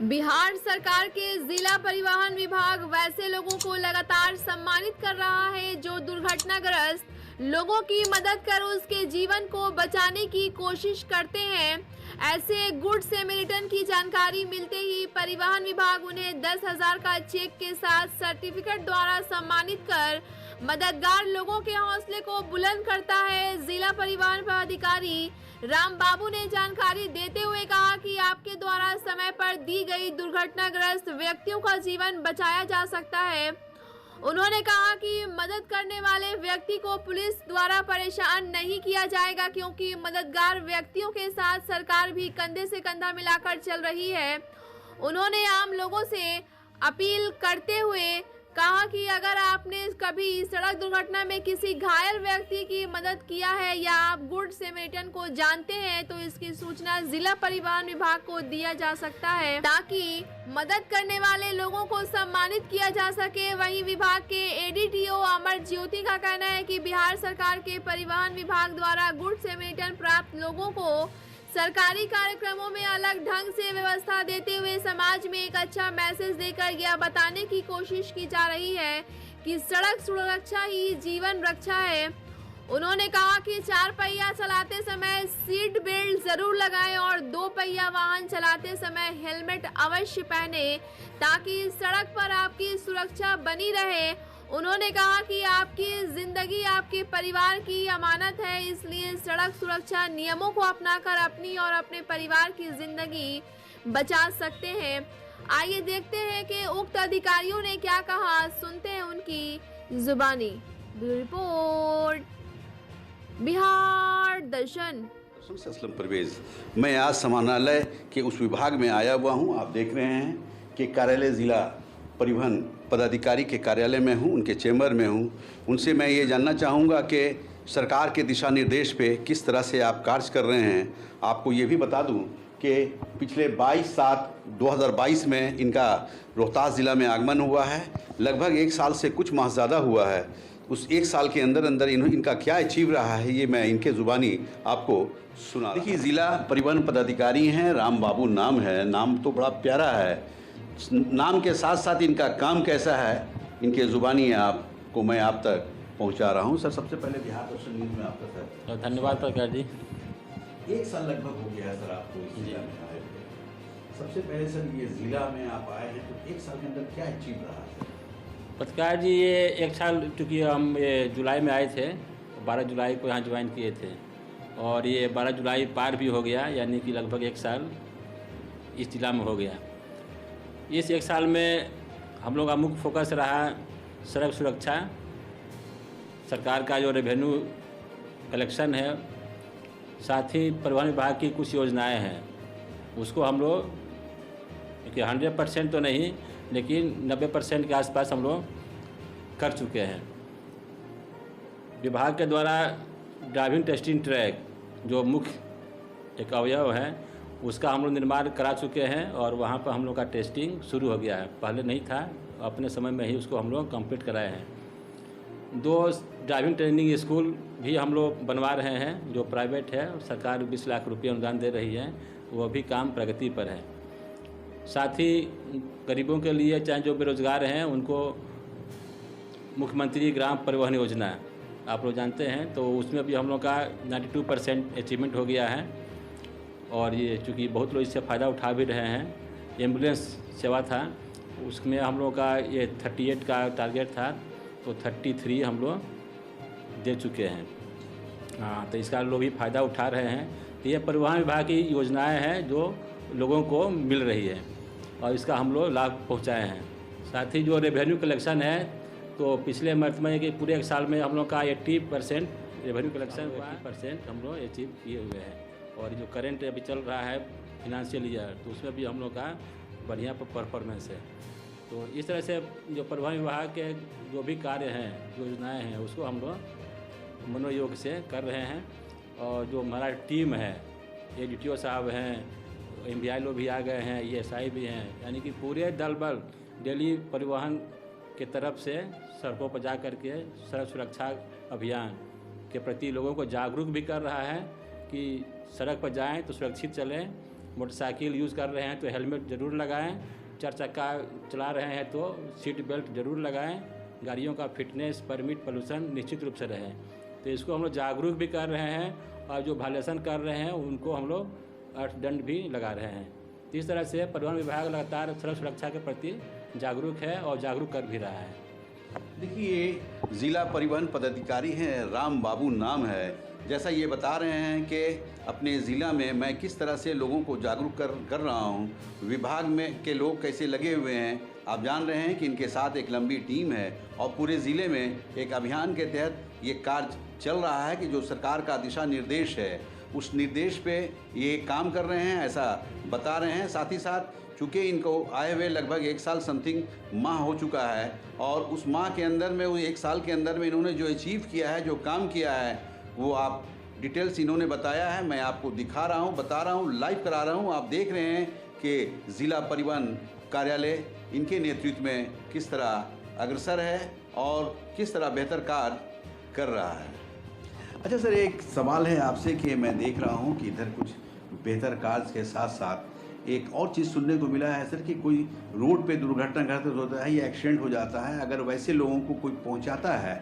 बिहार सरकार के जिला परिवहन विभाग वैसे लोगों को लगातार सम्मानित कर रहा है जो दुर्घटनाग्रस्त लोगों की मदद कर उसके जीवन को बचाने की कोशिश करते हैं। ऐसे गुड सैमरिटन की जानकारी मिलते ही परिवहन विभाग उन्हें 10,000 का चेक के साथ सर्टिफिकेट द्वारा सम्मानित कर मददगार लोगों के हौसले को बुलंद करता है। जिला परिवहन पदाधिकारी राम बाबू ने जानकारी देते हुए कहा कि आपके द्वारा समय पर दी गई दुर्घटनाग्रस्त व्यक्तियों का जीवन बचाया जा सकता है। उन्होंने कहा कि मदद करने वाले व्यक्ति को पुलिस द्वारा परेशान नहीं किया जाएगा क्योंकि मददगार व्यक्तियों के साथ सरकार भी कंधे से कंधा मिलाकर चल रही है। उन्होंने आम लोगों से अपील करते हुए कहा कि अगर आपने कभी सड़क दुर्घटना में किसी घायल व्यक्ति की मदद किया है या आप गुड सैमरिटन को जानते हैं तो इसकी सूचना जिला परिवहन विभाग को दिया जा सकता है ताकि मदद करने वाले लोगों को सम्मानित किया जा सके। वहीं विभाग के एडीटीओ अमर ज्योति का कहना है कि बिहार सरकार के परिवहन विभाग द्वारा गुड सैमरिटन प्राप्त लोगों को सरकारी कार्यक्रमों में अलग ढंग से व्यवस्था देते हुए समाज में एक अच्छा मैसेज देकर यह बताने की कोशिश की जा रही है कि सड़क सुरक्षा ही जीवन रक्षा है। उन्होंने कहा कि 4 पहिया चलाते समय सीट बेल्ट जरूर लगाएं और 2 पहिया वाहन चलाते समय हेलमेट अवश्य पहने ताकि सड़क पर आपकी सुरक्षा बनी रहे। उन्होंने कहा कि आपकी जिंदगी आपके परिवार की अमानत है, इसलिए सड़क सुरक्षा नियमों को अपनाकर अपनी और अपने परिवार की जिंदगी बचा सकते हैं। आइए देखते हैं कि उक्त अधिकारियों ने क्या कहा, सुनते हैं उनकी जुबानी। ब्यूरो रिपोर्ट, बिहार दर्शन। असलम परवेज, मैं आज समाहरणालय के उस विभाग में आया हुआ हूं। आप देख रहे हैं कि कार्यालय जिला परिवहन पदाधिकारी के कार्यालय में हूं, उनके चैम्बर में हूं। उनसे मैं ये जानना चाहूँगा कि सरकार के दिशा निर्देश पे किस तरह से आप कार्य कर रहे हैं। आपको ये भी बता दूं कि पिछले 22/7/2022 में इनका रोहतास ज़िला में आगमन हुआ है। लगभग 1 साल से कुछ माह ज़्यादा हुआ है। उस 1 साल के अंदर अंदर इनका क्या अचीव रहा है ये मैं इनके ज़ुबानी आपको सुना। देखिए, ज़िला परिवहन पदाधिकारी हैं, राम बाबू नाम है। नाम तो बड़ा प्यारा है। नाम के साथ साथ इनका काम कैसा है, इनके ज़ुबानी आपको मैं आप तक पहुंचा रहा हूं। सर, सबसे पहले बिहार दर्शन न्यूज़ में आपका सर धन्यवाद प्रकाश जी। 1 साल लगभग हो गया है सर आपको इस जिला में आए हुए। सबसे पहले सर, ये ज़िला में आप आए हैं तो 1 साल के अंदर क्या अचीव रहा है? पत्रकार जी, ये 1 साल चूँकि हम ये जुलाई में आए थे, 12 जुलाई को यहाँ ज्वाइन किए थे और ये 12 जुलाई पार भी हो गया, यानी कि लगभग 1 साल इस जिला में हो गया। इस 1 साल में हम लोग का मुख्य फोकस रहा सड़क सुरक्षा। सरकार का जो रेवेन्यू कलेक्शन है, साथ ही परिवहन विभाग की कुछ योजनाएं हैं, उसको हम लोग 100% तो नहीं लेकिन 90% के आसपास हम लोग कर चुके हैं। विभाग के द्वारा ड्राइविंग टेस्टिंग ट्रैक जो मुख्य एक अवयव है उसका हम लोग निर्माण करा चुके हैं और वहाँ पर हम लोग का टेस्टिंग शुरू हो गया है। पहले नहीं था, अपने समय में ही उसको हम लोग कंप्लीट कराए हैं। 2 ड्राइविंग ट्रेनिंग स्कूल भी हम लोग बनवा रहे हैं जो प्राइवेट है। सरकार 20 लाख रुपये अनुदान दे रही है, वो भी काम प्रगति पर है। साथ ही गरीबों के लिए, चाहे जो बेरोजगार हैं, उनको मुख्यमंत्री ग्राम परिवहन योजना आप लोग जानते हैं, तो उसमें भी हम लोग का 92% अचीवमेंट हो गया है। और ये चूँकि बहुत लोग इससे फ़ायदा उठा भी रहे हैं। एम्बुलेंस सेवा था, उसमें हम लोग का ये 38 का टारगेट था, तो 33 हम लोग दे चुके हैं। हाँ, तो इसका लोग भी फ़ायदा उठा रहे हैं। तो ये परिवहन विभाग की योजनाएं हैं जो लोगों को मिल रही है और इसका हम लोग लाभ पहुँचाए हैं। साथ ही जो रेवेन्यू कलेक्शन है, तो पिछले मर्थ में कि पूरे 1 साल में हम लोग का 80% रेवेन्यू कलेक्शन हुआ, 80% हम लोग अचीव किए हुए हैं। और जो करंट अभी चल रहा है फिनंशियल ईयर, तो उसमें भी हम लोग का बढ़िया परफॉर्मेंस है। तो इस तरह से जो परिवहन विभाग के जो भी कार्य हैं, योजनाएं हैं, उसको हम लोग मनोयोग से कर रहे हैं। और जो हमारा टीम है, एडीटीओ साहब हैं, MBI लोग भी आ गए हैं, ESI भी हैं, यानी कि पूरे दल बल डेली परिवहन के तरफ से सड़कों पर जा कर के सड़क सुरक्षा अभियान के प्रति लोगों को जागरूक भी कर रहा है कि सड़क पर जाएं तो सुरक्षित चलें मोटरसाइकिल यूज़ कर रहे हैं तो हेलमेट ज़रूर लगाएं, 4 चक्का चला रहे हैं तो सीट बेल्ट ज़रूर लगाएं, गाड़ियों का फिटनेस, परमिट, पोल्यूशन निश्चित रूप से रहें। तो इसको हम लोग जागरूक भी कर रहे हैं और जो वायलेशन कर रहे हैं उनको हम लोग अर्थदंड भी लगा रहे हैं। तो इस तरह से परिवहन विभाग लगातार सड़क सुरक्षा के प्रति जागरूक है और जागरूक कर भी रहा है। देखिए, ज़िला परिवहन पदाधिकारी हैं, राम बाबू नाम है। जैसा ये बता रहे हैं कि अपने ज़िला में मैं किस तरह से लोगों को जागरूक कर रहा हूँ, विभाग में के लोग कैसे लगे हुए हैं। आप जान रहे हैं कि इनके साथ एक लंबी टीम है और पूरे ज़िले में एक अभियान के तहत ये कार्य चल रहा है कि जो सरकार का दिशा निर्देश है उस निर्देश पे ये काम कर रहे हैं, ऐसा बता रहे हैं। साथ ही साथ चूँकि इनको आए हुए लगभग 1 साल समथिंग माह हो चुका है और उस माह के अंदर में, वो 1 साल के अंदर में इन्होंने जो अचीव किया है, जो काम किया है, वो आप डिटेल्स इन्होंने बताया है। मैं आपको दिखा रहा हूँ, बता रहा हूँ, लाइव करा रहा हूँ। आप देख रहे हैं कि ज़िला परिवहन कार्यालय इनके नेतृत्व में किस तरह अग्रसर है और किस तरह बेहतर कार्य कर रहा है। अच्छा सर, एक सवाल है आपसे कि मैं देख रहा हूँ कि इधर कुछ बेहतर कार्य के साथ साथ एक और चीज़ सुनने को मिला है सर कि कोई रोड पे दुर्घटना घटित होता है या एक्सीडेंट हो जाता है, अगर वैसे लोगों को कोई पहुँचाता है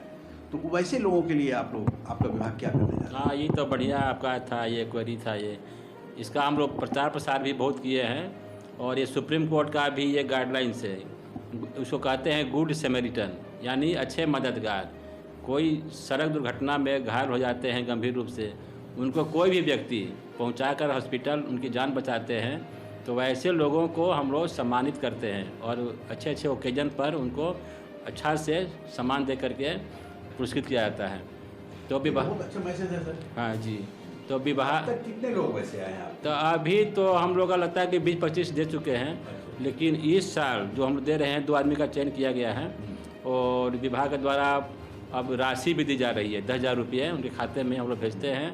तो वैसे लोगों के लिए आपका विभाग क्या करने जा रहा है? हाँ, ये तो बढ़िया आपका था, ये क्वेरी था। ये इसका हम लोग प्रचार प्रसार भी बहुत किए हैं और ये सुप्रीम कोर्ट का भी ये गाइडलाइंस है। उसको कहते हैं गुड समैरिटन, यानी अच्छे मददगार। कोई सड़क दुर्घटना में घायल हो जाते हैं गंभीर रूप से, उनको कोई भी व्यक्ति पहुंचाकर हॉस्पिटल उनकी जान बचाते हैं, तो वैसे लोगों को हम लोग सम्मानित करते हैं और अच्छे अच्छे ओकेजन पर उनको अच्छा से सम्मान दे करके पुरस्कृत किया जाता है। तो विवाह, बहुत अच्छा मैसेज है सर। हाँ जी, तो विवाह कितने लोग वैसे आए हैं आप? तो अभी तो हम लोग का लगता है कि 20-25 दे चुके हैं, लेकिन इस साल जो हम लोग दे रहे हैं 2 आदमी का चयन किया गया है और विभाग के द्वारा अब राशि भी दी जा रही है। 10,000 रुपये उनके खाते में हम लोग भेजते हैं,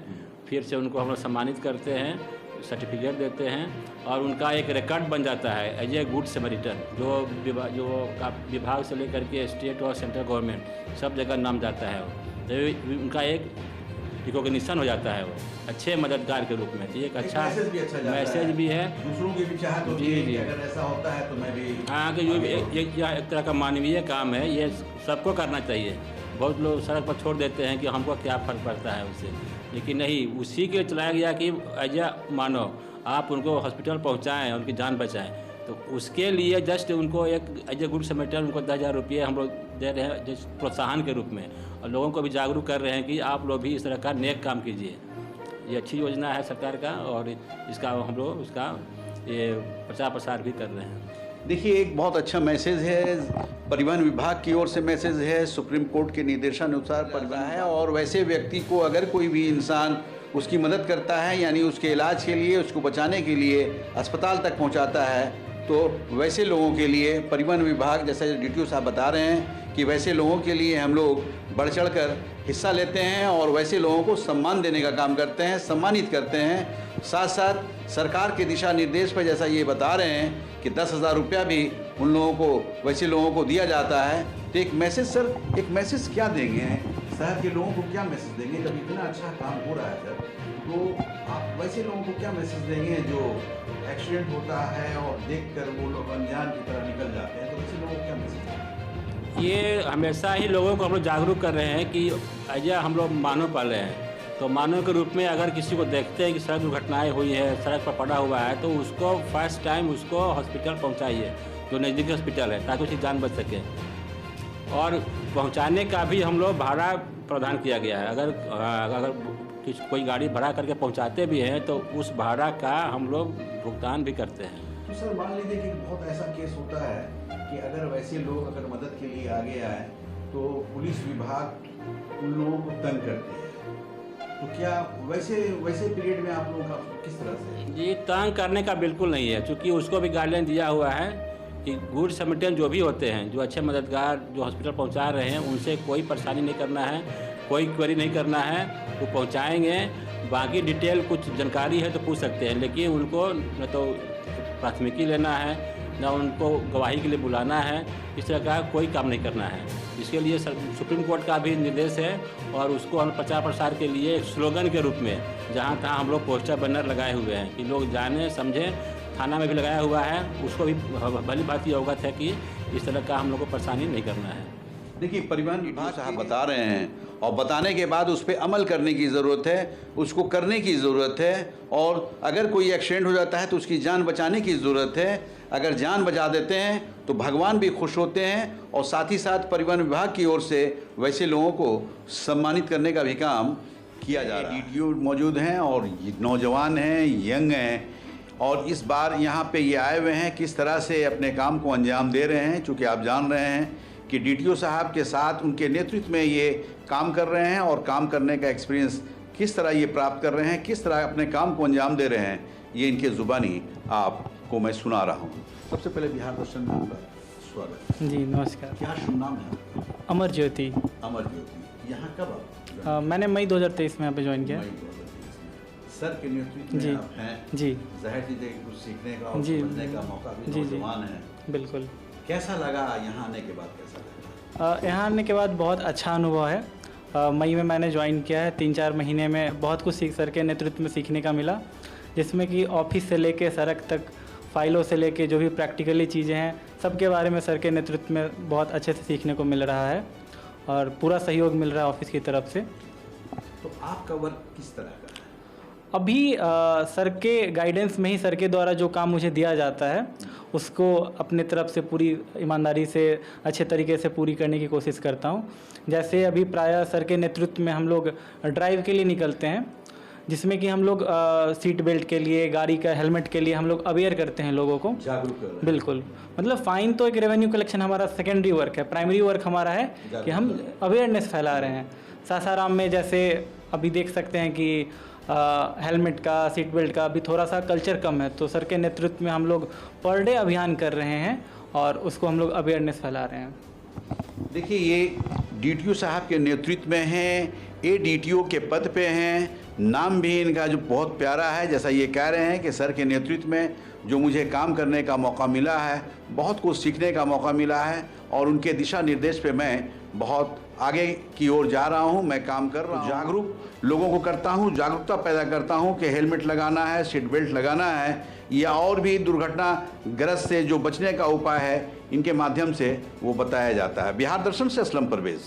फिर से उनको हम लोग सम्मानित करते हैं, सर्टिफिकेट देते हैं और उनका एक रिकॉर्ड बन जाता है एज ए गुड समैरिटन। जो विभाग से लेकर के स्टेट और सेंट्रल गवर्नमेंट सब जगह नाम जाता है, तो उनका एक रिकॉग्निशन हो जाता है वो अच्छे मददगार के रूप में। तो एक अच्छा मैसेज भी है, दूसरों की भी चाहत होती है कि अगर ऐसा होता है तो मैं भी। हाँ, कि एक तरह का मानवीय काम है, ये सबको करना चाहिए। बहुत लोग सड़क पर छोड़ देते हैं कि हमको क्या फ़र्क पड़ता है उससे, लेकिन नहीं, उसी के चलाया गया कि एज ए मानव आप उनको हॉस्पिटल पहुंचाएं, उनकी जान बचाएं। तो उसके लिए जस्ट उनको एक एज ए गुड समैरिटन उनको 10,000 रुपये हम लोग दे रहे हैं जस्ट प्रोत्साहन के रूप में, और लोगों को भी जागरूक कर रहे हैं कि आप लोग भी इस तरह का नेक काम कीजिए। ये अच्छी योजना है सरकार का और इसका हम लोग उसका ये प्रचार प्रसार भी कर रहे हैं। देखिए, एक बहुत अच्छा मैसेज है, परिवहन विभाग की ओर से मैसेज है, सुप्रीम कोर्ट के निर्देशानुसार परिवहन है और वैसे व्यक्ति को अगर कोई भी इंसान उसकी मदद करता है, यानी उसके इलाज के लिए, उसको बचाने के लिए अस्पताल तक पहुंचाता है, तो वैसे लोगों के लिए परिवहन विभाग, जैसे DTO साहब बता रहे हैं कि वैसे लोगों के लिए हम लोग बढ़ चढ़ कर हिस्सा लेते हैं और वैसे लोगों को सम्मान देने का काम करते हैं, सम्मानित करते हैं। साथ साथ सरकार के दिशा निर्देश पर जैसा ये बता रहे हैं कि 10,000 रुपया भी उन लोगों को, वैसे लोगों को दिया जाता है। तो एक मैसेज सर, एक मैसेज क्या देंगे शहर के लोगों को, क्या मैसेज देंगे जब इतना अच्छा काम हो रहा है सर? तो आप वैसे लोगों को क्या मैसेज देंगे जो एक्सीडेंट होता है और देखकर वो लोग अनजान की तरह निकल जाते हैं, तो वैसे लोगों को क्या मैसेज देंगे? ये हमेशा ही लोगों को हम लोग जागरूक कर रहे हैं कि एज हम लोग मानव पाल रहे हैं, तो मानव के रूप में अगर किसी को देखते हैं कि सड़क दुर्घटनाएँ हुई है, सड़क पर पड़ा हुआ है, तो उसको फर्स्ट टाइम उसको हॉस्पिटल पहुंचाइए, जो नज़दीकी हॉस्पिटल है, ताकि उसकी जान बच सके। और पहुंचाने का भी हम लोग भाड़ा प्रदान किया गया है। अगर कोई गाड़ी भाड़ा करके पहुंचाते भी हैं तो उस भाड़ा का हम लोग भुगतान भी करते हैं। तो सर मान लीजिए कि बहुत ऐसा केस होता है कि अगर वैसे लोग अगर मदद के लिए आगे आए तो पुलिस विभाग उन लोगों को तंग करते हैं, तो क्या वैसे पीरियड में आप लोगों का किस तरह से? जी, तंग करने का बिल्कुल नहीं है, क्योंकि उसको भी गाइडलाइन दिया हुआ है कि गुड समैरिटन जो भी होते हैं, जो अच्छे मददगार जो हॉस्पिटल पहुंचा रहे हैं, उनसे कोई परेशानी नहीं करना है, कोई क्वेरी नहीं करना है, वो पहुंचाएंगे। बाकी डिटेल कुछ जानकारी है तो पूछ सकते हैं, लेकिन उनको न तो प्राथमिकी लेना है, ना उनको गवाही के लिए बुलाना है, इस तरह का कोई काम नहीं करना है। इसके लिए सुप्रीम कोर्ट का भी निर्देश है और उसको हम प्रचार प्रसार के लिए एक स्लोगन के रूप में जहाँ तहाँ हम लोग पोस्टर बैनर लगाए हुए हैं कि लोग जाने समझें। थाना में भी लगाया हुआ है, उसको भी भली भांति अवगत है कि इस तरह का हम लोग को परेशानी नहीं करना है। देखिए, परिवहन विभाग साहब बता रहे हैं और बताने के बाद उस पर अमल करने की ज़रूरत है, उसको करने की ज़रूरत है। और अगर कोई एक्सीडेंट हो जाता है तो उसकी जान बचाने की ज़रूरत है। अगर जान बचा देते हैं तो भगवान भी खुश होते हैं और साथ ही साथ परिवहन विभाग की ओर से वैसे लोगों को सम्मानित करने का भी काम किया जा रहा है। डीटीओ मौजूद हैं और नौजवान हैं, यंग हैं, और इस बार यहाँ पे ये आए हुए हैं, किस तरह से अपने काम को अंजाम दे रहे हैं। चूँकि आप जान रहे हैं कि डीटीओ साहब के साथ उनके नेतृत्व में ये काम कर रहे हैं और काम करने का एक्सपीरियंस किस तरह ये प्राप्त कर रहे हैं, किस तरह अपने काम को अंजाम दे रहे हैं, ये इनके ज़ुबानी आपको मैं सुना रहा हूँ। सबसे पहले बिहार दर्शन में आपका स्वागत। जी नमस्कार। क्या शुभ नाम है आपका? अमर ज्योति। अमर ज्योति। यहाँ कब आप? मैंने मई 2023 में यहाँ पे ज्वाइन किया। मई 2023 में। सर के नेतृत्व जी में आप हैं। जी ज़ाहिर चीज़ है कि कुछ सीखने का और जी समझने का मौका भी जी जी नौजवान है। बिल्कुल। कैसा लगा यहाँ आने के बाद? कैसा लगा? यहाँ आने के बाद बहुत अच्छा अनुभव है। मई में मैंने ज्वाइन किया है। 3-4 महीने में बहुत कुछ सर के नेतृत्व में सीखने का मिला, जिसमें कि ऑफिस से लेके सड़क तक, फाइलों से लेके जो भी प्रैक्टिकली चीज़ें हैं, सब के बारे में सर के नेतृत्व में बहुत अच्छे से सीखने को मिल रहा है और पूरा सहयोग मिल रहा है ऑफिस की तरफ से। तो आपका वर्क किस तरह का है? अभी सर के गाइडेंस में ही, सर के द्वारा जो काम मुझे दिया जाता है उसको अपने तरफ से पूरी ईमानदारी से अच्छे तरीके से पूरी करने की कोशिश करता हूँ। जैसे अभी प्रायः सर के नेतृत्व में हम लोग ड्राइव के लिए निकलते हैं, जिसमें कि हम लोग सीट बेल्ट के लिए, गाड़ी का हेलमेट के लिए हम लोग अवेयर करते हैं लोगों को, जागरूक कर रहे हैं। बिल्कुल। मतलब फ़ाइन तो एक रेवेन्यू कलेक्शन हमारा सेकेंडरी वर्क है, प्राइमरी वर्क हमारा है कि हम अवेयरनेस फैला रहे हैं। सासाराम में जैसे अभी देख सकते हैं कि हेलमेट का, सीट बेल्ट का अभी थोड़ा सा कल्चर कम है, तो सर के नेतृत्व में हम लोग पर डे अभियान कर रहे हैं और उसको हम लोग अवेयरनेस फैला रहे हैं। देखिए, ये डीटीओ साहब के नेतृत्व में हैं, ये डीटीओ के पद पे हैं, नाम भी इनका जो बहुत प्यारा है। जैसा ये कह रहे हैं कि सर के नेतृत्व में जो मुझे काम करने का मौका मिला है, बहुत कुछ सीखने का मौका मिला है और उनके दिशा निर्देश पे मैं बहुत आगे की ओर जा रहा हूं, मैं काम कर रहा हूं। जागरूक लोगों को करता हूं, जागरूकता पैदा करता हूं कि हेलमेट लगाना है, सीट बेल्ट लगाना है या और भी दुर्घटनाग्रस्त से जो बचने का उपाय है, इनके माध्यम से वो बताया जाता है। बिहार दर्शन से असलम परवेज़।